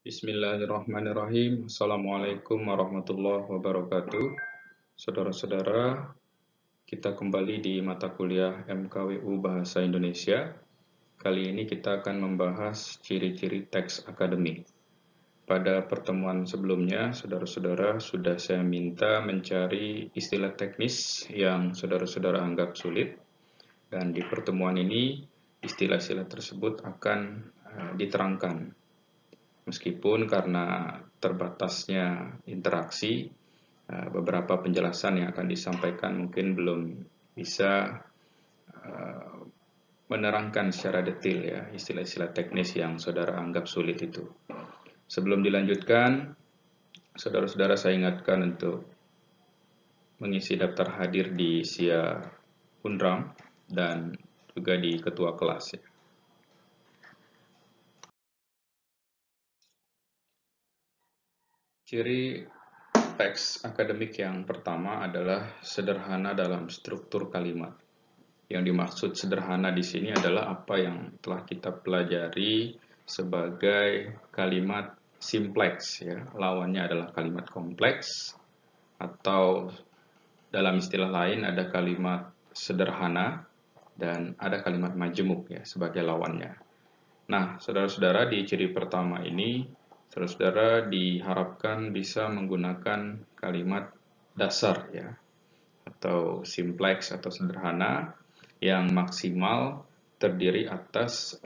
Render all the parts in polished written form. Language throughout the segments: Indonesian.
Bismillahirrahmanirrahim. Assalamualaikum warahmatullahi wabarakatuh. Saudara-saudara, kita kembali di mata kuliah MKWU Bahasa Indonesia. Kali ini kita akan membahas ciri-ciri teks akademik. Pada pertemuan sebelumnya, saudara-saudara sudah saya minta mencari istilah teknis yang saudara-saudara anggap sulit. Dan di pertemuan ini, istilah-istilah tersebut akan diterangkan. Meskipun karena terbatasnya interaksi, beberapa penjelasan yang akan disampaikan mungkin belum bisa menerangkan secara detail ya istilah-istilah teknis yang saudara anggap sulit itu. Sebelum dilanjutkan, saudara-saudara saya ingatkan untuk mengisi daftar hadir di SIA Unram dan juga di ketua kelas ya. Ciri teks akademik yang pertama adalah sederhana dalam struktur kalimat. Yang dimaksud sederhana di sini adalah apa yang telah kita pelajari sebagai kalimat simplex ya. Lawannya adalah kalimat kompleks atau dalam istilah lain ada kalimat sederhana dan ada kalimat majemuk ya sebagai lawannya. Nah, saudara-saudara di ciri pertama ini saudara-saudara diharapkan bisa menggunakan kalimat dasar ya atau simplex atau sederhana yang maksimal terdiri atas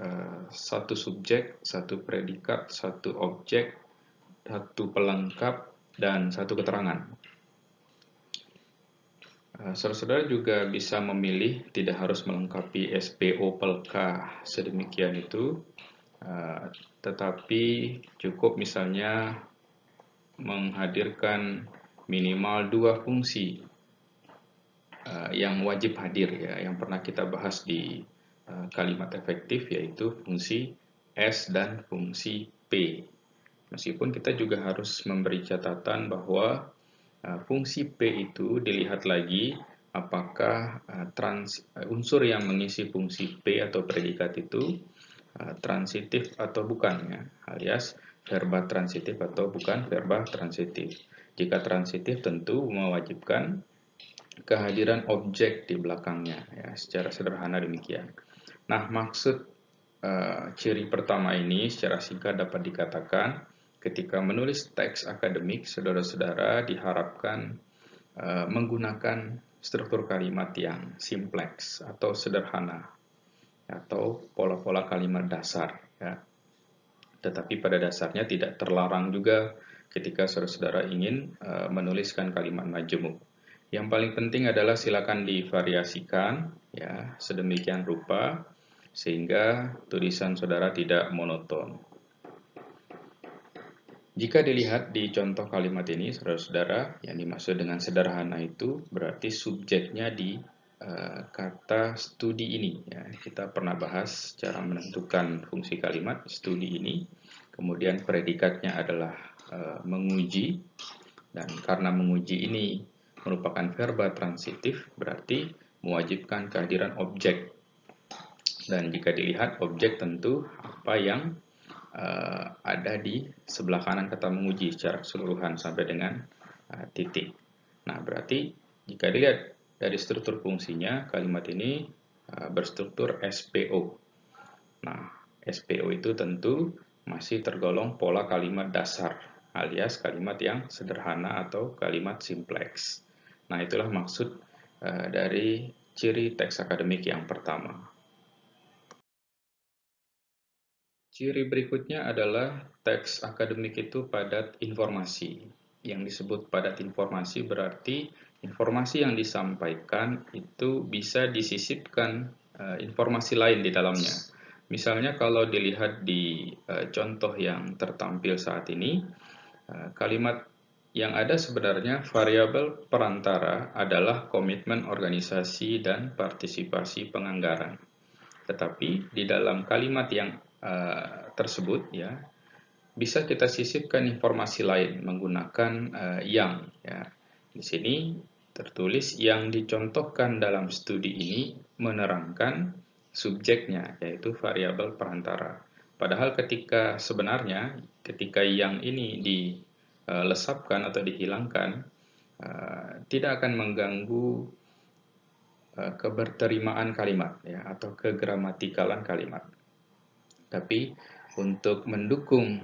satu subjek, satu predikat, satu objek, satu pelengkap, dan satu keterangan. Saudara-saudara juga bisa memilih tidak harus melengkapi SPO pelka sedemikian itu, tetapi cukup misalnya menghadirkan minimal dua fungsi yang wajib hadir ya, yang pernah kita bahas di kalimat efektif yaitu fungsi S dan fungsi P. Meskipun kita juga harus memberi catatan bahwa fungsi P itu dilihat lagi apakah unsur yang mengisi fungsi P atau predikat itu transitif atau bukan ya, alias verba transitif atau bukan verba transitif. Jika transitif tentu mewajibkan kehadiran objek di belakangnya ya, secara sederhana demikian. Nah, maksud ciri pertama ini secara singkat dapat dikatakan ketika menulis teks akademik, saudara-saudara diharapkan menggunakan struktur kalimat yang simplex atau sederhana atau pola-pola kalimat dasar ya. Tetapi pada dasarnya tidak terlarang juga ketika saudara-saudara ingin menuliskan kalimat majemuk. Yang paling penting adalah silakan divariasikan ya sedemikian rupa sehingga tulisan saudara tidak monoton. Jika dilihat di contoh kalimat ini, saudara-saudara, yang dimaksud dengan sederhana itu berarti subjeknya di kata studi ini. Ya. Kita pernah bahas cara menentukan fungsi kalimat studi ini. Kemudian predikatnya adalah menguji. Dan karena menguji ini merupakan verba transitif, berarti mewajibkan kehadiran objek. Dan jika dilihat objek tentu apa yang ada di sebelah kanan kata menguji secara keseluruhan sampai dengan titik. Nah, berarti jika dilihat dari struktur fungsinya, kalimat ini berstruktur SPO. Nah, SPO itu tentu masih tergolong pola kalimat dasar, alias kalimat yang sederhana atau kalimat simplex. Nah, itulah maksud dari ciri teks akademik yang pertama. Ciri berikutnya adalah teks akademik itu padat informasi. Yang disebut padat informasi berarti informasi yang disampaikan itu bisa disisipkan informasi lain di dalamnya. Misalnya kalau dilihat di contoh yang tertampil saat ini, kalimat yang ada sebenarnya variabel perantara adalah komitmen organisasi dan partisipasi penganggaran. Tetapi di dalam kalimat yang tersebut ya bisa kita sisipkan informasi lain menggunakan yang ya. Di sini tertulis yang dicontohkan dalam studi ini menerangkan subjeknya yaitu variabel perantara. Padahal sebenarnya ketika yang ini dilesapkan atau dihilangkan, tidak akan mengganggu keberterimaan kalimat ya, atau kegramatikalan kalimat. Tapi untuk mendukung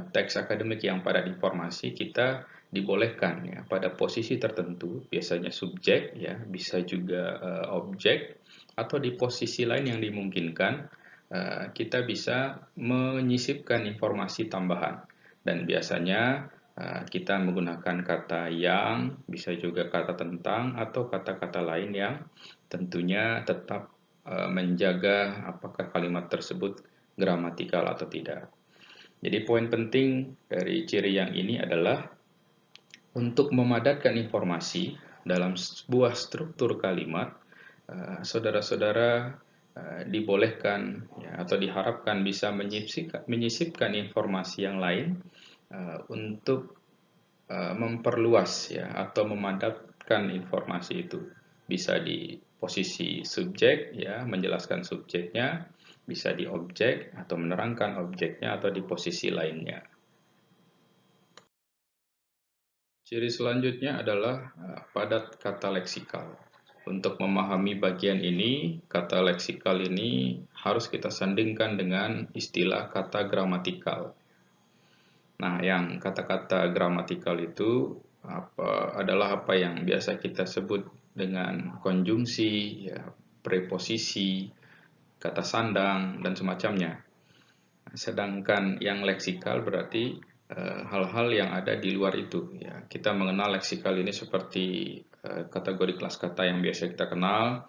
teks akademik yang padat informasi, kita dibolehkan ya pada posisi tertentu, biasanya subjek ya, bisa juga objek, atau di posisi lain yang dimungkinkan kita bisa menyisipkan informasi tambahan. Dan biasanya kita menggunakan kata yang, bisa juga kata tentang, atau kata-kata lain yang tentunya tetap menjaga apakah kalimat tersebut gramatikal atau tidak. Jadi poin penting dari ciri yang ini adalah untuk memadatkan informasi dalam sebuah struktur kalimat, saudara-saudara dibolehkan ya, atau diharapkan bisa menyisipkan informasi yang lain untuk memperluas ya, atau memadatkan informasi itu. Bisa di posisi subjek ya, menjelaskan subjeknya, bisa di objek atau menerangkan objeknya, atau di posisi lainnya. Ciri selanjutnya adalah padat kata leksikal. Untuk memahami bagian ini, kata leksikal ini harus kita sandingkan dengan istilah kata gramatikal. Nah, yang kata-kata gramatikal itu adalah apa yang biasa kita sebut dengan konjungsi, ya, preposisi, kata sandang, dan semacamnya. Sedangkan yang leksikal berarti hal-hal yang ada di luar itu. Ya, kita mengenal leksikal ini seperti kategori kelas kata yang biasa kita kenal,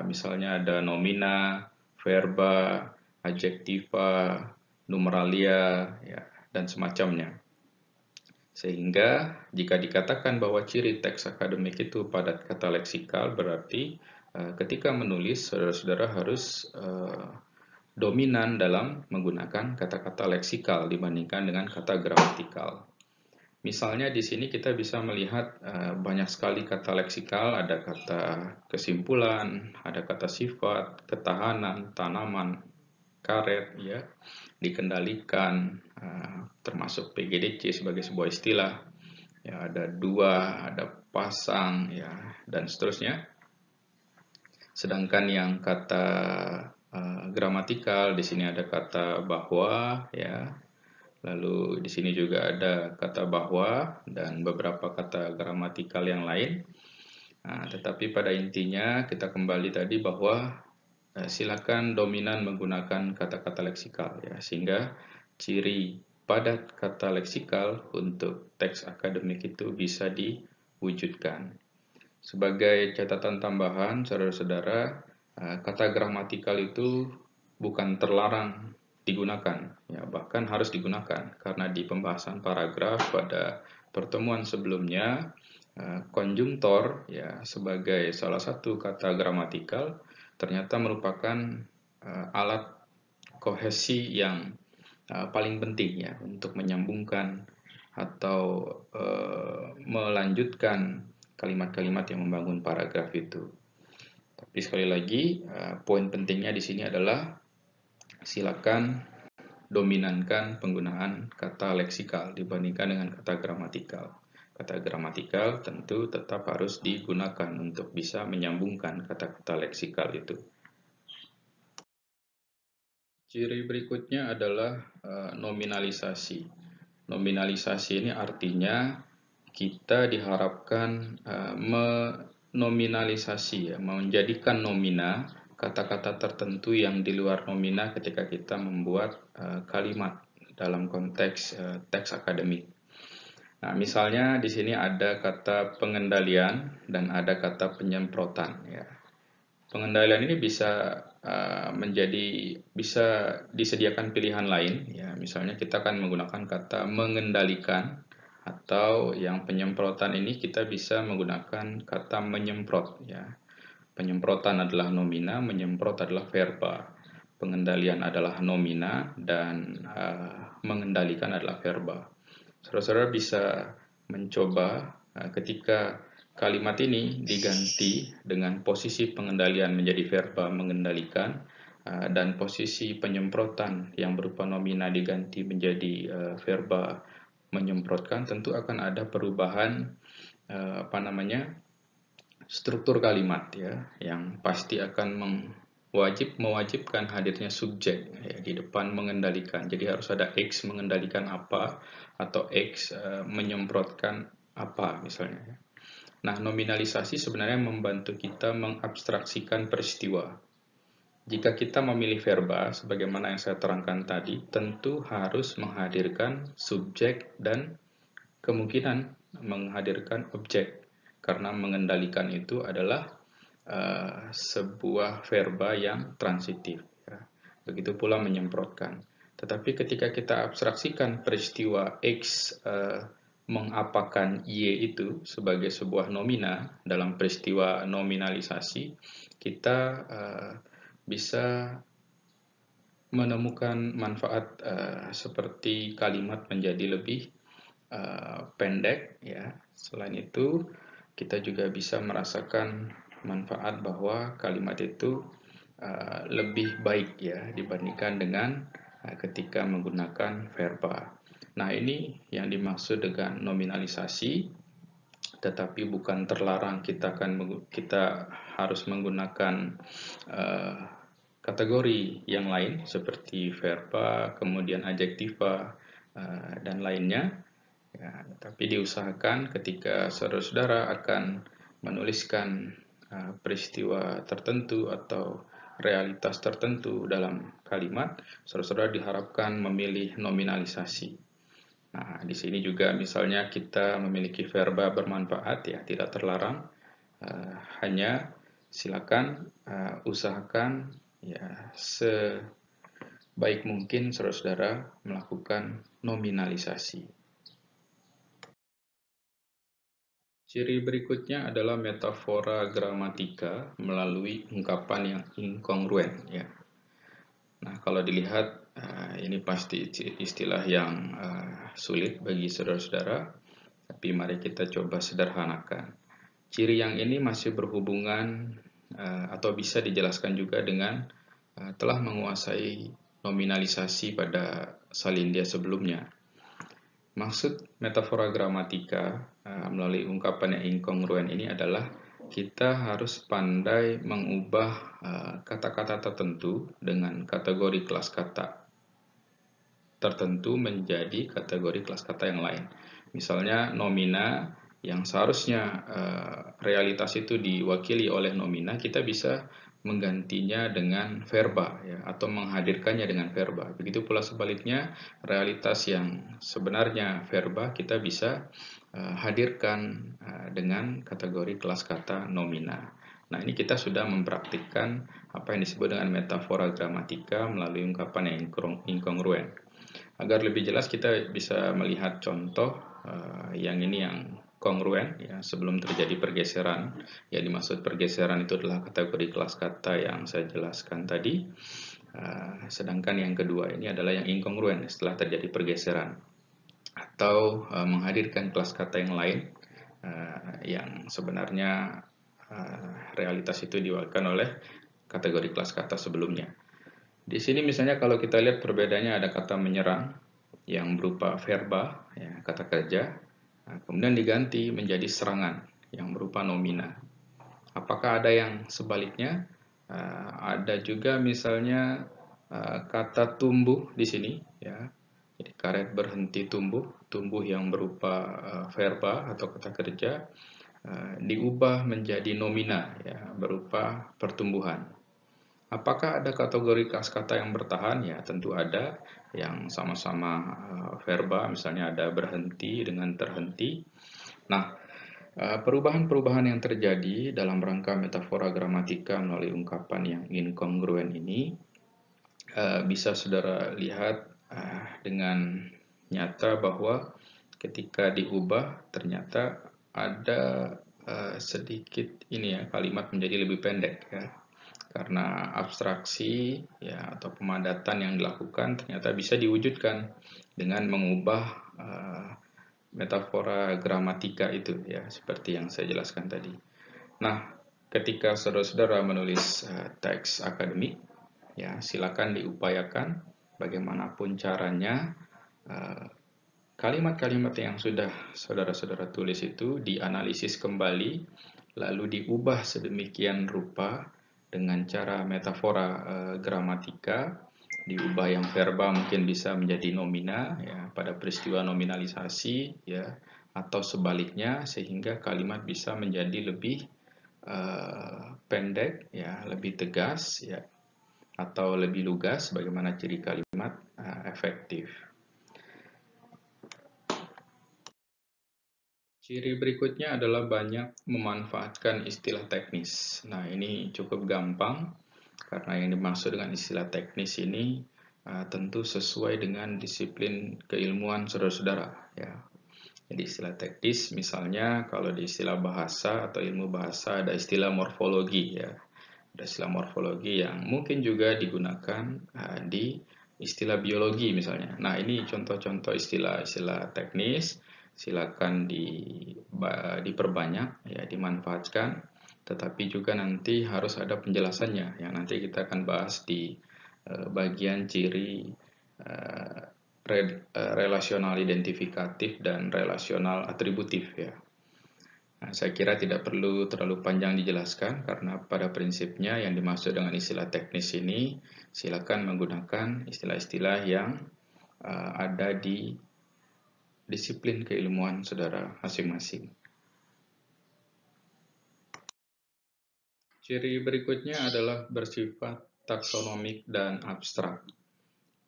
misalnya ada nomina, verba, adjektiva, numeralia, ya, dan semacamnya. Sehingga jika dikatakan bahwa ciri teks akademik itu padat kata leksikal, berarti ketika menulis saudara-saudara harus dominan dalam menggunakan kata-kata leksikal dibandingkan dengan kata gramatikal. Misalnya di sini kita bisa melihat banyak sekali kata leksikal, ada kata kesimpulan, ada kata sifat, ketahanan, tanaman, karet, ya, dikendalikan, termasuk PGDC sebagai sebuah istilah, ya, ada dua, ada pasang, ya, dan seterusnya. Sedangkan yang kata gramatikal, di sini ada kata bahwa, ya, lalu di sini juga ada kata bahwa dan beberapa kata gramatikal yang lain. Nah, tetapi pada intinya kita kembali tadi bahwa silakan dominan menggunakan kata-kata leksikal ya, sehingga ciri padat kata leksikal untuk teks akademik itu bisa diwujudkan. Sebagai catatan tambahan, saudara-saudara, kata gramatikal itu bukan terlarang digunakan, ya, bahkan harus digunakan karena di pembahasan paragraf pada pertemuan sebelumnya, konjungtor ya sebagai salah satu kata gramatikal ternyata merupakan alat kohesi yang paling penting ya untuk menyambungkan atau melanjutkan kalimat-kalimat yang membangun paragraf itu. Tapi sekali lagi, poin pentingnya di sini adalah silakan dominankan penggunaan kata leksikal dibandingkan dengan kata gramatikal. Kata gramatikal tentu tetap harus digunakan untuk bisa menyambungkan kata-kata leksikal itu. Ciri berikutnya adalah nominalisasi. Nominalisasi ini artinya kita diharapkan menominalisasi, ya, menjadikan nomina kata-kata tertentu yang di luar nomina ketika kita membuat kalimat dalam konteks teks akademik. Nah, misalnya di sini ada kata pengendalian dan ada kata penyemprotan. Ya. Pengendalian ini bisa bisa disediakan pilihan lain. Ya, misalnya kita akan menggunakan kata mengendalikan, atau yang penyemprotan ini kita bisa menggunakan kata menyemprot. Ya. Penyemprotan adalah nomina, menyemprot adalah verba. Pengendalian adalah nomina dan mengendalikan adalah verba. Saudara-saudara bisa mencoba ketika kalimat ini diganti dengan posisi pengendalian menjadi verba mengendalikan, dan posisi penyemprotan yang berupa nomina diganti menjadi verba menyemprotkan, tentu akan ada perubahan struktur kalimat ya, yang pasti akan mewajibkan hadirnya subjek ya, di depan mengendalikan. Jadi harus ada X mengendalikan apa, atau X menyemprotkan apa misalnya ya. Nah, nominalisasi sebenarnya membantu kita mengabstraksikan peristiwa. Jika kita memilih verba, sebagaimana yang saya terangkan tadi, tentu harus menghadirkan subjek dan kemungkinan menghadirkan objek. Karena mengendalikan itu adalah sebuah verba yang transitif. Ya. Begitu pula menyemprotkan. Tetapi ketika kita abstraksikan peristiwa X mengapakan Y itu sebagai sebuah nomina dalam peristiwa nominalisasi, kita bisa menemukan manfaat seperti kalimat menjadi lebih pendek ya. Selain itu, kita juga bisa merasakan manfaat bahwa kalimat itu lebih baik ya dibandingkan dengan ketika menggunakan verba. Nah, ini yang dimaksud dengan nominalisasi, tetapi bukan terlarang kita harus menggunakan kategori yang lain seperti verba, kemudian adjektiva dan lainnya. Ya, tapi diusahakan ketika saudara-saudara akan menuliskan peristiwa tertentu atau realitas tertentu dalam kalimat, saudara-saudara diharapkan memilih nominalisasi. Nah, di sini juga misalnya kita memiliki verba bermanfaat ya, tidak terlarang. Hanya silakan usahakan ya sebaik mungkin saudara-saudara melakukan nominalisasi. Ciri berikutnya adalah metafora gramatika melalui ungkapan yang inkongruen ya. Nah, kalau dilihat ini pasti istilah yang sulit bagi saudara-saudara, tapi mari kita coba sederhanakan. Ciri yang ini masih berhubungan atau bisa dijelaskan juga dengan telah menguasai nominalisasi pada salindia sebelumnya. Maksud metafora gramatika melalui ungkapan yang inkongruen ini adalah kita harus pandai mengubah kata-kata tertentu dengan kategori kelas kata tertentu menjadi kategori kelas kata yang lain. Misalnya nomina yang seharusnya realitas itu diwakili oleh nomina, kita bisa menggantinya dengan verba ya, atau menghadirkannya dengan verba. Begitu pula sebaliknya, realitas yang sebenarnya verba kita bisa hadirkan dengan kategori kelas kata nomina. Nah, ini kita sudah mempraktikkan apa yang disebut dengan metafora gramatika melalui ungkapan yang inkongruen. Agar lebih jelas kita bisa melihat contoh yang ini yang kongruen ya, sebelum terjadi pergeseran. Yang dimaksud pergeseran itu adalah kategori kelas kata yang saya jelaskan tadi. Sedangkan yang kedua ini adalah yang inkongruen setelah terjadi pergeseran atau menghadirkan kelas kata yang lain yang sebenarnya realitas itu diwakilkan oleh kategori kelas kata sebelumnya. Di sini misalnya kalau kita lihat perbedaannya, ada kata menyerang yang berupa verba, ya, kata kerja, kemudian diganti menjadi serangan yang berupa nomina. Apakah ada yang sebaliknya? Ada juga misalnya kata tumbuh di sini, ya. Jadi karet berhenti tumbuh, tumbuh yang berupa verba atau kata kerja diubah menjadi nomina, ya, berupa pertumbuhan. Apakah ada kategori kata yang bertahan? Ya, tentu ada yang sama-sama verba, misalnya ada berhenti dengan terhenti. Nah, perubahan-perubahan yang terjadi dalam rangka metafora gramatika melalui ungkapan yang inkongruen ini bisa saudara lihat dengan nyata bahwa ketika diubah ternyata ada sedikit ini ya, kalimat menjadi lebih pendek ya. Karena abstraksi ya atau pemadatan yang dilakukan ternyata bisa diwujudkan dengan mengubah metafora gramatika itu ya, seperti yang saya jelaskan tadi. Nah, ketika saudara-saudara menulis teks akademik, ya silakan diupayakan bagaimanapun caranya kalimat-kalimat yang sudah saudara-saudara tulis itu dianalisis kembali, lalu diubah sedemikian rupa dengan cara metafora gramatika, diubah yang verba mungkin bisa menjadi nomina ya pada peristiwa nominalisasi ya, atau sebaliknya sehingga kalimat bisa menjadi lebih pendek ya, lebih tegas ya, atau lebih lugas bagaimana ciri kalimat efektif. Ciri berikutnya adalah banyak memanfaatkan istilah teknis. Nah, ini cukup gampang karena yang dimaksud dengan istilah teknis ini tentu sesuai dengan disiplin keilmuan saudara-saudara ya. Jadi istilah teknis misalnya kalau di istilah bahasa atau ilmu bahasa ada istilah morfologi ya. Ada istilah morfologi yang mungkin juga digunakan di istilah biologi misalnya. Nah, ini contoh-contoh istilah-istilah teknis, silakan diperbanyak ya, dimanfaatkan, tetapi juga nanti harus ada penjelasannya yang nanti kita akan bahas di bagian ciri relasional identifikatif dan relasional atributif ya. Nah, saya kira tidak perlu terlalu panjang dijelaskan karena pada prinsipnya yang dimaksud dengan istilah teknis ini silakan menggunakan istilah-istilah yang ada di disiplin keilmuan saudara masing-masing. Ciri berikutnya adalah bersifat taksonomik dan abstrak.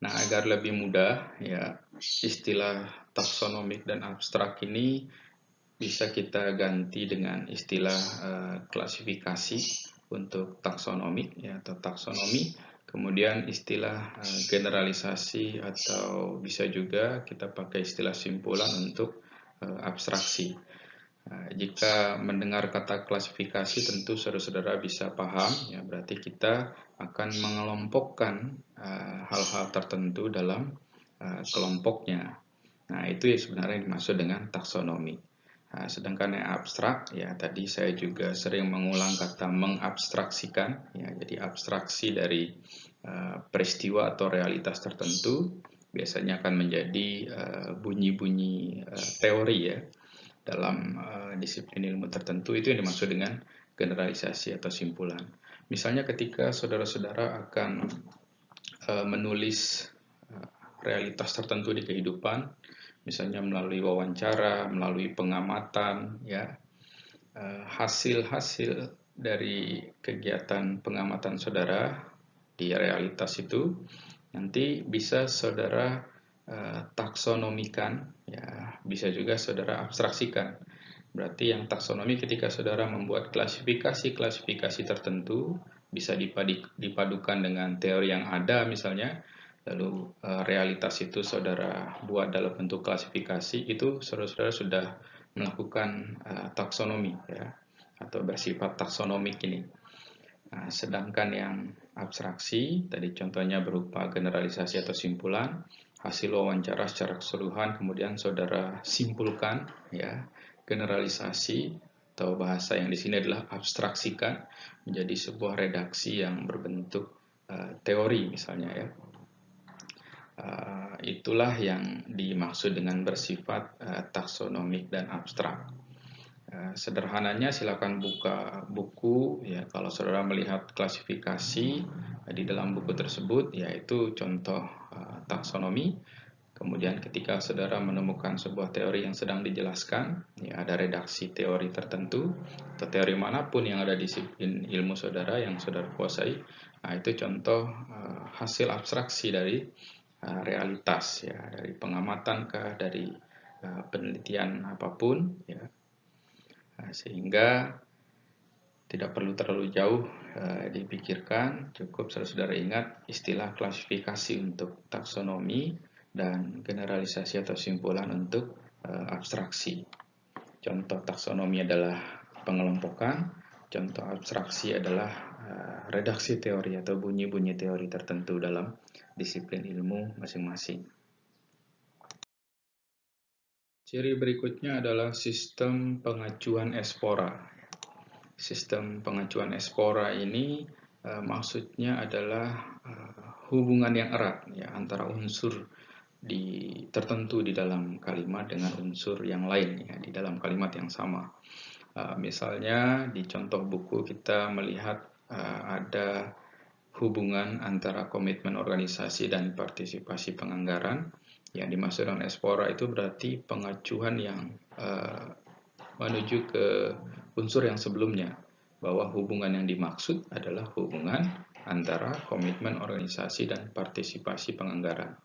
Nah, agar lebih mudah ya, istilah taksonomik dan abstrak ini bisa kita ganti dengan istilah klasifikasi untuk taksonomik ya, atau taksonomi, kemudian istilah generalisasi, atau bisa juga kita pakai istilah simpulan untuk abstraksi. Jika mendengar kata klasifikasi tentu saudara-saudara bisa paham ya, berarti kita akan mengelompokkan hal-hal tertentu dalam kelompoknya. Nah, itu sebenarnya dimaksud dengan taksonomi. Nah, sedangkan yang abstrak ya, tadi saya juga sering mengulang kata mengabstraksikan ya, jadi abstraksi dari peristiwa atau realitas tertentu biasanya akan menjadi bunyi-bunyi teori ya dalam disiplin ilmu tertentu. Itu yang dimaksud dengan generalisasi atau simpulan. Misalnya ketika saudara-saudara akan menulis realitas tertentu di kehidupan, misalnya melalui wawancara, melalui pengamatan, ya, hasil-hasil dari kegiatan pengamatan saudara di realitas itu nanti bisa saudara taksonomikan, ya, bisa juga saudara abstraksikan. Berarti yang taksonomi ketika saudara membuat klasifikasi tertentu bisa dipadukan dengan teori yang ada misalnya, lalu realitas itu saudara buat dalam bentuk klasifikasi, itu saudara-saudara sudah melakukan taksonomi ya, atau bersifat taksonomik ini. Nah, sedangkan yang abstraksi tadi contohnya berupa generalisasi atau simpulan, hasil wawancara secara keseluruhan kemudian saudara simpulkan ya, generalisasi atau bahasa yang di sini adalah abstraksikan menjadi sebuah redaksi yang berbentuk teori misalnya ya. Itulah yang dimaksud dengan bersifat taksonomik dan abstrak. Sederhananya silakan buka buku ya, kalau saudara melihat klasifikasi di dalam buku tersebut yaitu contoh taksonomi. Kemudian ketika saudara menemukan sebuah teori yang sedang dijelaskan ya, ada redaksi teori tertentu atau teori manapun yang ada di disiplin ilmu saudara yang saudara kuasai, nah itu contoh hasil abstraksi dari realitas ya, dari pengamatan kah, dari penelitian apapun ya. Sehingga tidak perlu terlalu jauh dipikirkan, cukup saudara-saudara ingat istilah klasifikasi untuk taksonomi dan generalisasi atau simpulan untuk abstraksi. Contoh taksonomi adalah pengelompokan, contoh abstraksi adalah redaksi teori atau bunyi-bunyi teori tertentu dalam disiplin ilmu masing-masing. Ciri berikutnya adalah sistem pengacuan espora. Sistem pengacuan espora ini maksudnya adalah hubungan yang erat ya antara unsur tertentu di dalam kalimat dengan unsur yang lain ya di dalam kalimat yang sama. Misalnya di contoh buku kita melihat ada hubungan antara komitmen organisasi dan partisipasi penganggaran. Yang dimaksud dengan espora itu berarti pengacuan yang menuju ke unsur yang sebelumnya, bahwa hubungan yang dimaksud adalah hubungan antara komitmen organisasi dan partisipasi penganggaran.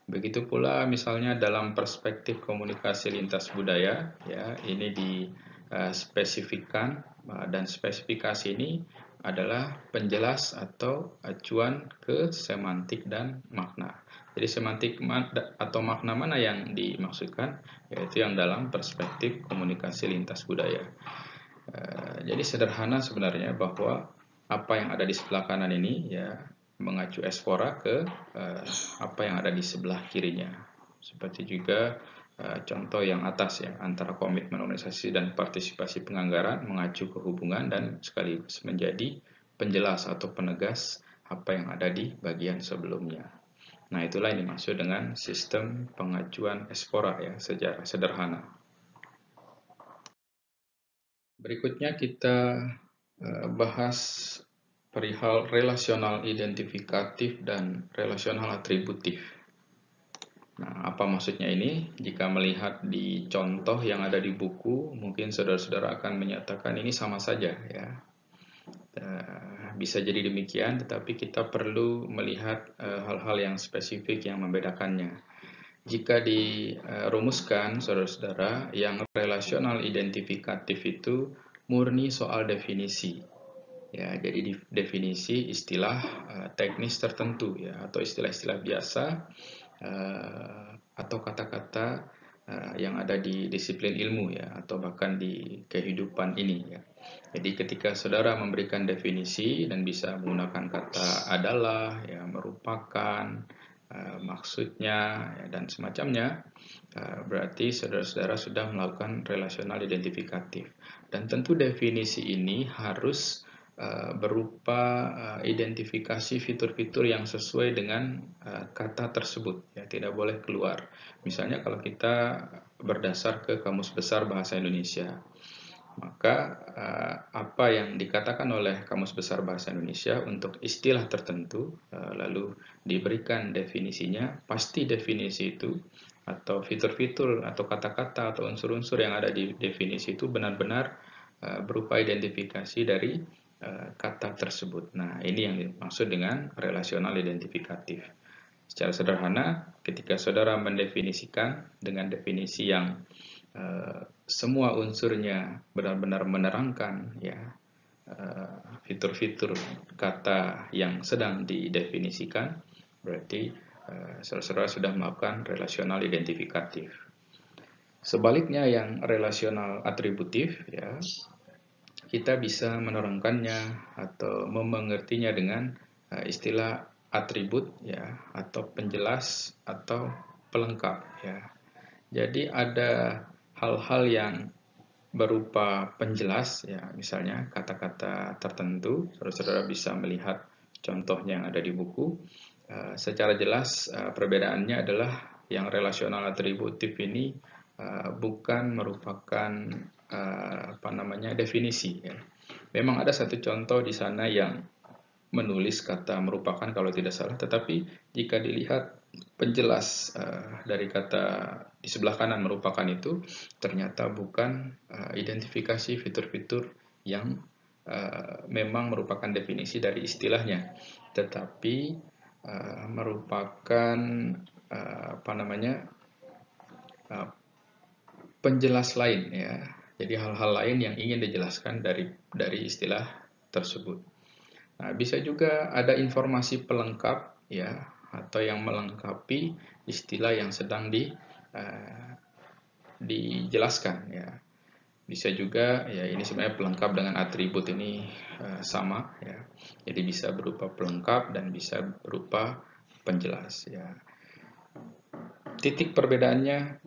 Begitu pula misalnya dalam perspektif komunikasi lintas budaya, ya ini dispesifikkan dan spesifikasi ini adalah penjelas atau acuan ke semantik dan makna. Jadi semantik atau makna mana yang dimaksudkan, yaitu yang dalam perspektif komunikasi lintas budaya. Jadi sederhana sebenarnya bahwa apa yang ada di sebelah kanan ini ya mengacu espora ke apa yang ada di sebelah kirinya. Seperti juga contoh yang atas ya, antara komitmen organisasi dan partisipasi penganggaran mengacu ke hubungan dan sekaligus menjadi penjelas atau penegas apa yang ada di bagian sebelumnya. Nah, itulah yang dimaksud dengan sistem pengacuan espora ya, secara sederhana. Berikutnya kita bahas perihal relasional identifikatif dan relasional atributif. Nah, apa maksudnya ini? Jika melihat di contoh yang ada di buku, mungkin saudara-saudara akan menyatakan ini sama saja ya. Bisa jadi demikian, tetapi kita perlu melihat hal-hal yang spesifik yang membedakannya. Jika dirumuskan, saudara-saudara, yang relasional identifikatif itu murni soal definisi. Ya, jadi definisi istilah teknis tertentu ya, atau istilah-istilah biasa atau kata-kata yang ada di disiplin ilmu ya, atau bahkan di kehidupan ini ya. Jadi ketika saudara memberikan definisi dan bisa menggunakan kata adalah, ya, merupakan, maksudnya ya, dan semacamnya, berarti saudara-saudara sudah melakukan relasional identifikatif. Dan tentu definisi ini harus berupa identifikasi fitur-fitur yang sesuai dengan kata tersebut ya, tidak boleh keluar. Misalnya kalau kita berdasar ke Kamus Besar Bahasa Indonesia, maka apa yang dikatakan oleh Kamus Besar Bahasa Indonesia untuk istilah tertentu lalu diberikan definisinya, pasti definisi itu atau fitur-fitur atau kata-kata atau unsur-unsur yang ada di definisi itu benar-benar berupa identifikasi dari kata tersebut. Nah, ini yang dimaksud dengan relasional identifikatif. Secara sederhana, ketika saudara mendefinisikan dengan definisi yang semua unsurnya benar-benar menerangkan ya fitur-fitur kata yang sedang didefinisikan, berarti saudara sudah melakukan relasional identifikatif. Sebaliknya yang relasional atributif ya, kita bisa menerangkannya atau memengertinya dengan istilah atribut ya, atau penjelas atau pelengkap ya. Jadi ada hal-hal yang berupa penjelas ya, misalnya kata-kata tertentu, saudara-saudara bisa melihat contohnya yang ada di buku. Secara jelas perbedaannya adalah yang relasional atributif ini bukan merupakan definisi ya. Memang ada satu contoh di sana yang menulis kata merupakan kalau tidak salah, tetapi jika dilihat penjelas dari kata di sebelah kanan merupakan itu ternyata bukan identifikasi fitur-fitur yang memang merupakan definisi dari istilahnya, tetapi merupakan penjelas lain ya. Jadi hal-hal lain yang ingin dijelaskan dari istilah tersebut. Nah, bisa juga ada informasi pelengkap ya, atau yang melengkapi istilah yang sedang dijelaskan ya. Bisa juga ya, ini sebenarnya pelengkap dengan atribut ini sama ya. Jadi bisa berupa pelengkap dan bisa berupa penjelas ya. Titik perbedaannya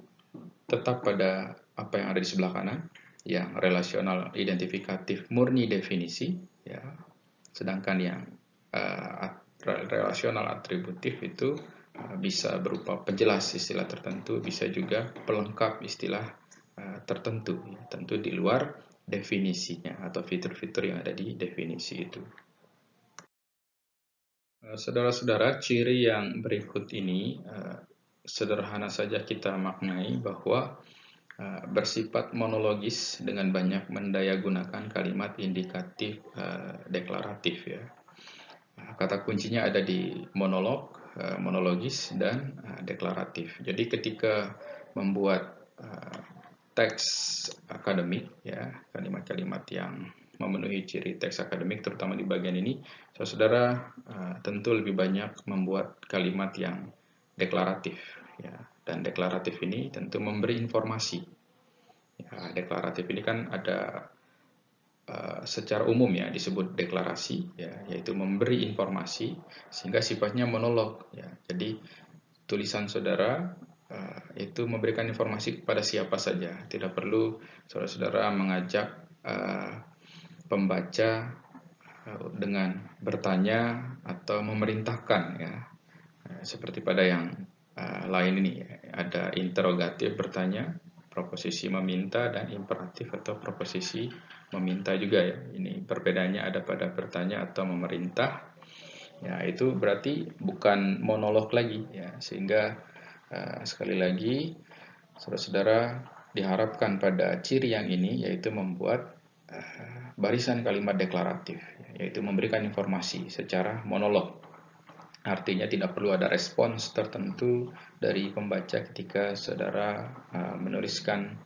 tetap pada apa yang ada di sebelah kanan, yang relasional identifikatif murni definisi ya. Sedangkan yang relasional atributif itu bisa berupa penjelas istilah tertentu, bisa juga pelengkap istilah tertentu, tentu di luar definisinya atau fitur-fitur yang ada di definisi itu. Saudara-saudara, ciri yang berikut ini sederhana saja kita maknai bahwa bersifat monologis dengan banyak mendayagunakan kalimat indikatif deklaratif ya. Kata kuncinya ada di monolog, monologis, dan deklaratif. Jadi ketika membuat teks akademik, ya kalimat-kalimat yang memenuhi ciri teks akademik, terutama di bagian ini, saudara tentu lebih banyak membuat kalimat yang deklaratif, ya. Dan deklaratif ini tentu memberi informasi. Ya, deklaratif ini kan ada secara umum ya disebut deklarasi, ya, yaitu memberi informasi sehingga sifatnya monolog. Ya. Jadi tulisan saudara itu memberikan informasi kepada siapa saja, tidak perlu saudara-saudara mengajak pembaca dengan bertanya atau memerintahkan ya, seperti pada yang lain ini ada interrogatif bertanya, proposisi meminta, dan imperatif atau proposisi meminta juga ya. Ini perbedaannya ada pada bertanya atau memerintah. Ya, itu berarti bukan monolog lagi ya, sehingga sekali lagi saudara-saudara diharapkan pada ciri yang ini yaitu membuat barisan kalimat deklaratif, yaitu memberikan informasi secara monolog. Artinya tidak perlu ada respons tertentu dari pembaca ketika saudara menuliskan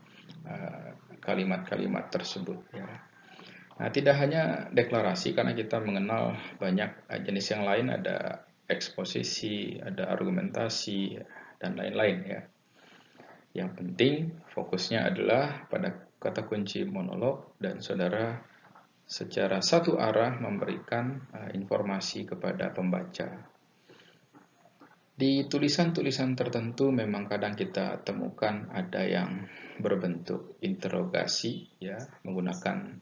kalimat-kalimat tersebut ya. Nah, tidak hanya deklarasi, karena kita mengenal banyak jenis yang lain, ada eksposisi, ada argumentasi, dan lain-lain ya. Yang penting fokusnya adalah pada kata kunci monolog, dan saudara secara satu arah memberikan informasi kepada pembaca. Di tulisan-tulisan tertentu memang kadang kita temukan ada yang berbentuk interogasi ya, menggunakan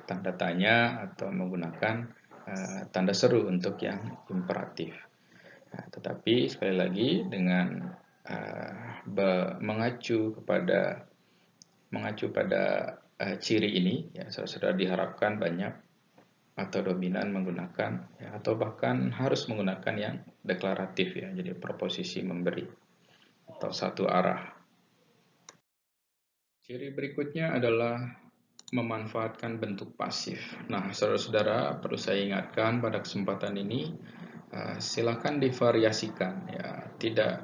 tanda tanya atau menggunakan tanda seru untuk yang imperatif. Nah, tetapi sekali lagi dengan mengacu pada ciri ini ya, saudara diharapkan banyak atau dominan menggunakan ya, atau bahkan harus menggunakan yang deklaratif ya, jadi proposisi memberi atau satu arah. Ciri berikutnya adalah memanfaatkan bentuk pasif. Nah, saudara-saudara perlu saya ingatkan pada kesempatan ini, silakan divariasikan ya, tidak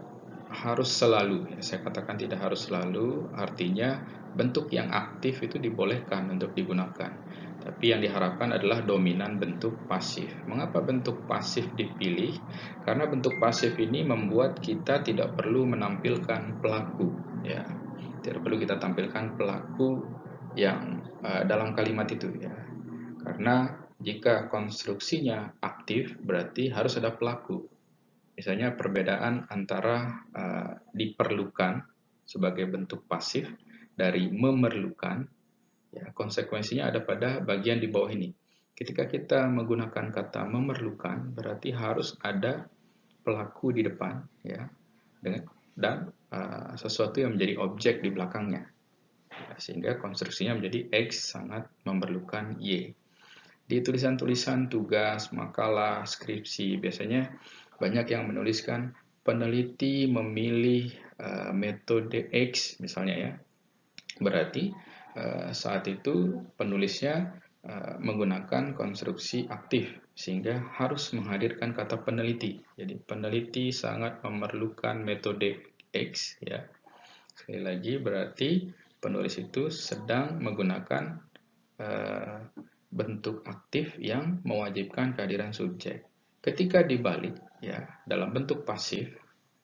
harus selalu ya, saya katakan tidak harus selalu, artinya bentuk yang aktif itu dibolehkan untuk digunakan, tapi yang diharapkan adalah dominan bentuk pasif. Mengapa bentuk pasif dipilih? Karena bentuk pasif ini membuat kita tidak perlu menampilkan pelaku ya, tidak perlu kita tampilkan pelaku yang dalam kalimat itu ya, karena jika konstruksinya aktif berarti harus ada pelaku. Misalnya perbedaan antara diperlukan sebagai bentuk pasif dari memerlukan ya, konsekuensinya ada pada bagian di bawah ini. Ketika kita menggunakan kata memerlukan berarti harus ada pelaku di depan ya, dan sesuatu yang menjadi objek di belakangnya. Sehingga konstruksinya menjadi X sangat memerlukan Y. Di tulisan-tulisan tugas, makalah, skripsi, biasanya banyak yang menuliskan peneliti memilih metode X misalnya ya. Berarti saat itu penulisnya menggunakan konstruksi aktif sehingga harus menghadirkan kata peneliti. Jadi peneliti sangat memerlukan metode X ya. Sekali lagi berarti penulis itu sedang menggunakan bentuk aktif yang mewajibkan kehadiran subjek. Ketika dibalik ya dalam bentuk pasif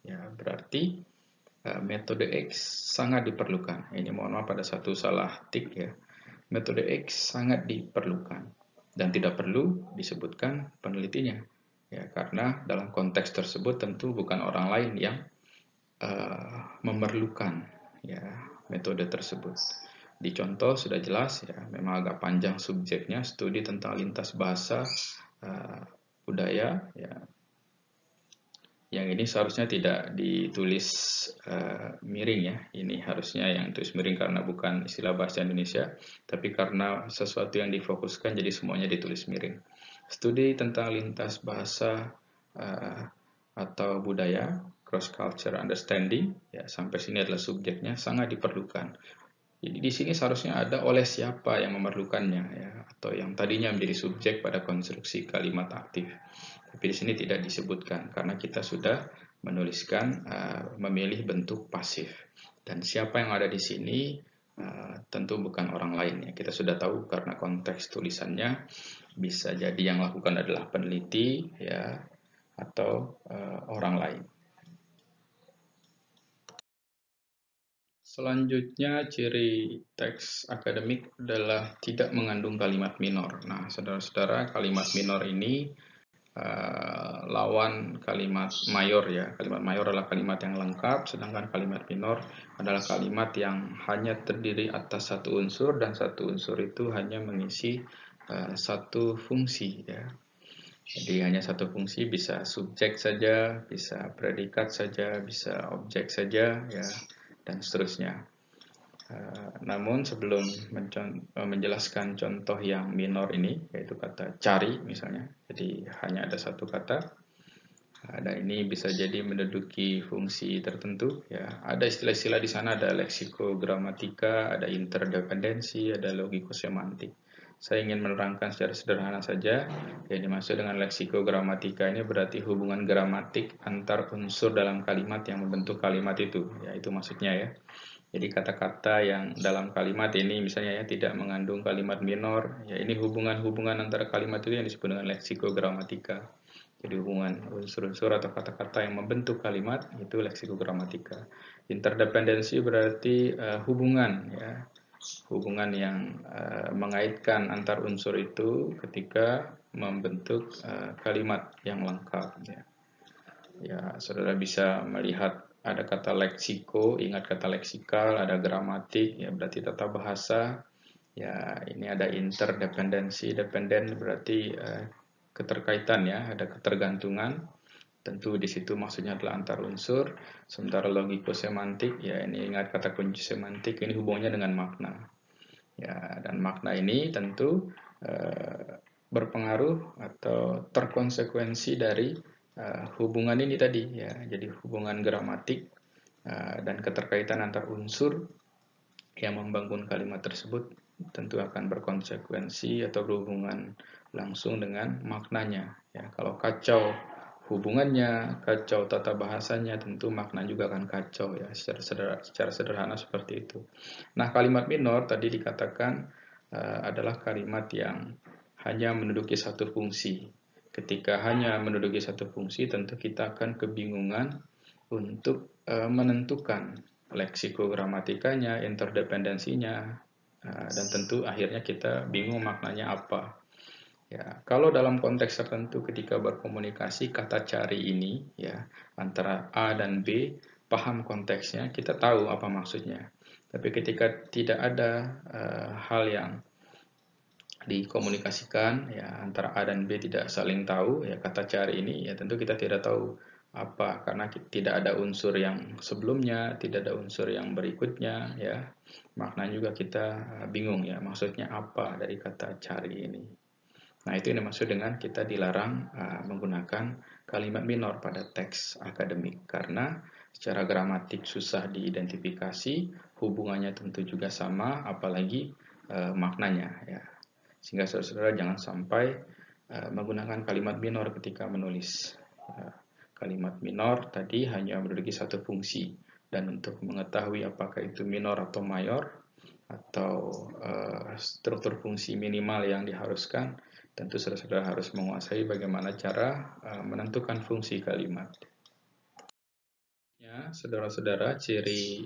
ya berarti metode X sangat diperlukan. Ini mohon maaf pada satu salah tik ya. Metode X sangat diperlukan dan tidak perlu disebutkan penelitinya ya, karena dalam konteks tersebut tentu bukan orang lain yang memerlukan ya metode tersebut. Di contoh sudah jelas ya, memang agak panjang subjeknya, studi tentang lintas bahasa budaya ya. Yang ini seharusnya tidak ditulis miring ya. Ini harusnya yang tulis miring karena bukan istilah bahasa Indonesia, tapi karena sesuatu yang difokuskan jadi semuanya ditulis miring. Studi tentang lintas bahasa atau budaya, cross culture understanding ya, sampai sini adalah subjeknya, sangat diperlukan. Jadi di sini seharusnya ada oleh siapa yang memerlukannya ya, atau yang tadinya menjadi subjek pada konstruksi kalimat aktif. Tapi di sini tidak disebutkan karena kita sudah menuliskan memilih bentuk pasif. Dan siapa yang ada di sini tentu bukan orang lain ya. Kita sudah tahu karena konteks tulisannya bisa jadi yang lakukan adalah peneliti ya, atau orang lain. Selanjutnya, ciri teks akademik adalah tidak mengandung kalimat minor. Nah, saudara-saudara, kalimat minor ini lawan kalimat mayor ya. Kalimat mayor adalah kalimat yang lengkap, sedangkan kalimat minor adalah kalimat yang hanya terdiri atas satu unsur, dan satu unsur itu hanya mengisi satu fungsi ya. Jadi hanya satu fungsi, bisa subjek saja, bisa predikat saja, bisa objek saja ya, dan seterusnya. Namun sebelum menjelaskan contoh yang minor ini, yaitu kata cari misalnya, jadi hanya ada satu kata, dan ini bisa jadi menduduki fungsi tertentu. Ya, ada istilah-istilah di sana, ada leksikogramatika, ada interdependensi, ada logikosemantik. Saya ingin menerangkan secara sederhana saja. Yang dimaksud dengan leksikogramatika ini berarti hubungan gramatik antar unsur dalam kalimat yang membentuk kalimat itu. Ya, itu maksudnya ya. Jadi kata-kata yang dalam kalimat ini misalnya ya tidak mengandung kalimat minor, ya ini hubungan-hubungan antara kalimat itu yang disebut dengan leksikogramatika. Jadi hubungan unsur-unsur atau kata-kata yang membentuk kalimat itu leksikogramatika. Interdependensi berarti hubungan ya, hubungan yang mengaitkan antar unsur itu ketika membentuk kalimat yang lengkap ya. Ya, saudara bisa melihat ada kata leksiko, ingat kata leksikal, ada gramatik, ya berarti tata bahasa. Ya, ini ada interdependensi, dependen berarti keterkaitan ya, ada ketergantungan. Tentu di situ maksudnya adalah antar unsur. Sementara logikosemantik, ya ini ingat kata kunci semantik, ini hubungannya dengan makna. Ya, dan makna ini tentu berpengaruh atau terkonsekuensi dari hubungan ini tadi ya. Jadi hubungan gramatik dan keterkaitan antar unsur yang membangun kalimat tersebut tentu akan berkonsekuensi atau berhubungan langsung dengan maknanya ya. Kalau kacau hubungannya, kacau tata bahasanya, tentu makna juga akan kacau ya, secara sederhana seperti itu. Nah, kalimat minor tadi dikatakan adalah kalimat yang hanya menduduki satu fungsi. Ketika hanya menduduki satu fungsi, tentu kita akan kebingungan untuk menentukan leksikogramatikanya, interdependensinya, dan tentu akhirnya kita bingung maknanya apa. Ya, kalau dalam konteks tertentu ketika berkomunikasi, kata cari ini ya antara A dan B, paham konteksnya, kita tahu apa maksudnya. Tapi ketika tidak ada hal yang dikomunikasikan ya antara A dan B tidak saling tahu ya, kata cari ini ya tentu kita tidak tahu apa, karena tidak ada unsur yang sebelumnya, tidak ada unsur yang berikutnya ya. Maknanya juga kita bingung ya, maksudnya apa dari kata cari ini. Nah, itu yang dimaksud dengan kita dilarang menggunakan kalimat minor pada teks akademik, karena secara gramatik susah diidentifikasi, hubungannya tentu juga sama, apalagi maknanya ya. Sehingga saudara-saudara jangan sampai menggunakan kalimat minor ketika menulis. Kalimat minor tadi hanya menduduki satu fungsi, dan untuk mengetahui apakah itu minor atau mayor atau struktur fungsi minimal yang diharuskan, tentu saudara-saudara harus menguasai bagaimana cara menentukan fungsi kalimat. Ya, saudara-saudara, ciri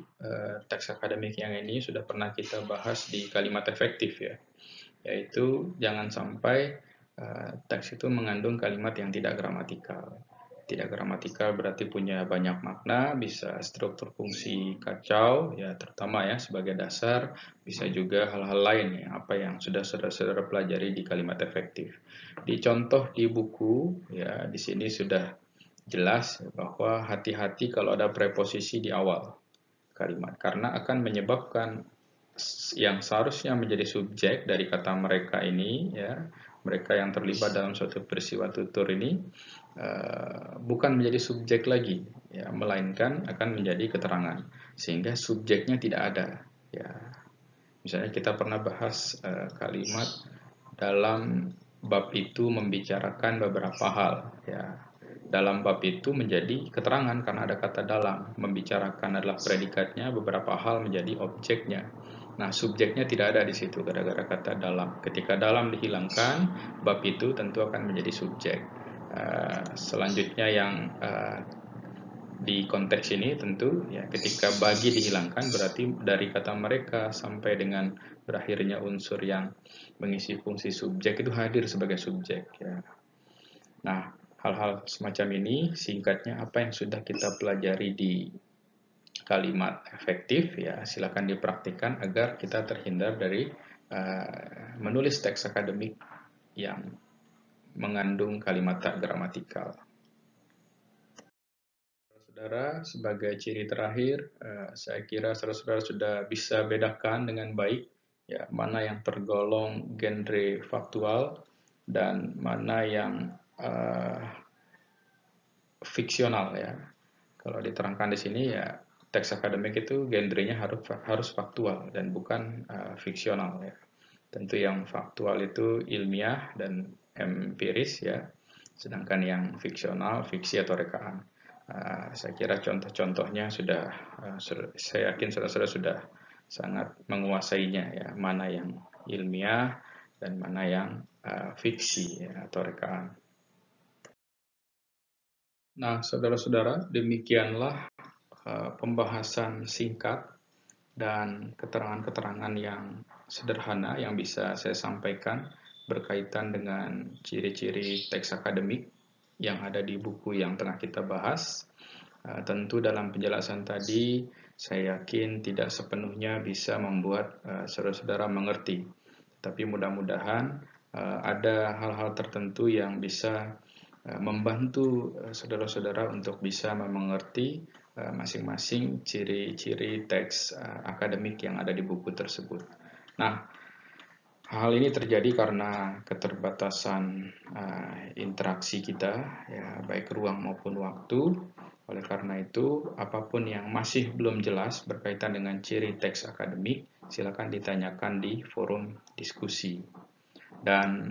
teks akademik yang ini sudah pernah kita bahas di kalimat efektif ya. Yaitu jangan sampai teks itu mengandung kalimat yang tidak gramatikal, Tidak gramatikal berarti punya banyak makna, bisa struktur fungsi kacau, ya terutama ya sebagai dasar, bisa juga hal-hal lain ya, apa yang sudah saudara-saudara pelajari di kalimat efektif. Di contoh di buku, ya di sini sudah jelas bahwa hati-hati kalau ada preposisi di awal kalimat, karena akan menyebabkan yang seharusnya menjadi subjek dari kata mereka ini, ya mereka yang terlibat dalam suatu peristiwa tutur ini bukan menjadi subjek lagi, ya melainkan akan menjadi keterangan, sehingga subjeknya tidak ada. Ya, misalnya kita pernah bahas kalimat dalam bab itu membicarakan beberapa hal, ya. Dalam bab itu menjadi keterangan karena ada kata dalam. Membicarakan adalah predikatnya, beberapa hal menjadi objeknya. Nah, subjeknya tidak ada di situ gara-gara kata dalam. Ketika dalam dihilangkan, bab itu tentu akan menjadi subjek. Selanjutnya yang di konteks ini tentu ya ketika bagi dihilangkan berarti dari kata mereka sampai dengan berakhirnya unsur yang mengisi fungsi subjek itu hadir sebagai subjek ya. Nah, hal-hal semacam ini singkatnya apa yang sudah kita pelajari di kalimat efektif ya silakan dipraktikkan agar kita terhindar dari menulis teks akademik yang mengandung kalimat tak gramatikal. Saudara, sebagai ciri terakhir, saya kira saudara-saudara sudah bisa bedakan dengan baik ya mana yang tergolong genre faktual dan mana yang fiksional ya. Kalau diterangkan di sini ya teks akademik itu genrenya harus faktual dan bukan fiksional ya. Tentu yang faktual itu ilmiah dan empiris ya. Sedangkan yang fiksional, fiksi atau rekaan. Saya kira contoh-contohnya sudah, saya yakin saudara-saudara sudah sangat menguasainya ya, mana yang ilmiah dan mana yang fiksi ya, atau rekaan. Nah, saudara-saudara, demikianlah pembahasan singkat dan keterangan-keterangan yang sederhana yang bisa saya sampaikan berkaitan dengan ciri-ciri teks akademik yang ada di buku yang tengah kita bahas. Tentu dalam penjelasan tadi, saya yakin tidak sepenuhnya bisa membuat saudara-saudara mengerti. Tapi mudah-mudahan ada hal-hal tertentu yang bisa membantu saudara-saudara untuk bisa mengerti masing-masing ciri-ciri teks akademik yang ada di buku tersebut. Nah, hal ini terjadi karena keterbatasan interaksi kita, ya, baik ruang maupun waktu. Oleh karena itu, apapun yang masih belum jelas berkaitan dengan ciri teks akademik, silakan ditanyakan di forum diskusi. Dan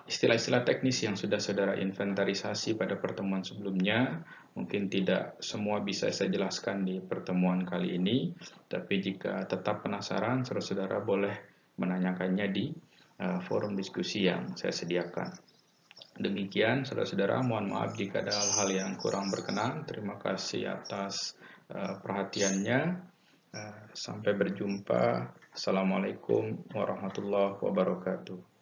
istilah-istilah teknis yang sudah saudara inventarisasi pada pertemuan sebelumnya, mungkin tidak semua bisa saya jelaskan di pertemuan kali ini, tapi jika tetap penasaran, saudara-saudara boleh menanyakannya di forum diskusi yang saya sediakan. Demikian, saudara-saudara, mohon maaf jika ada hal-hal yang kurang berkenan. Terima kasih atas perhatiannya. Sampai berjumpa. Assalamualaikum warahmatullahi wabarakatuh.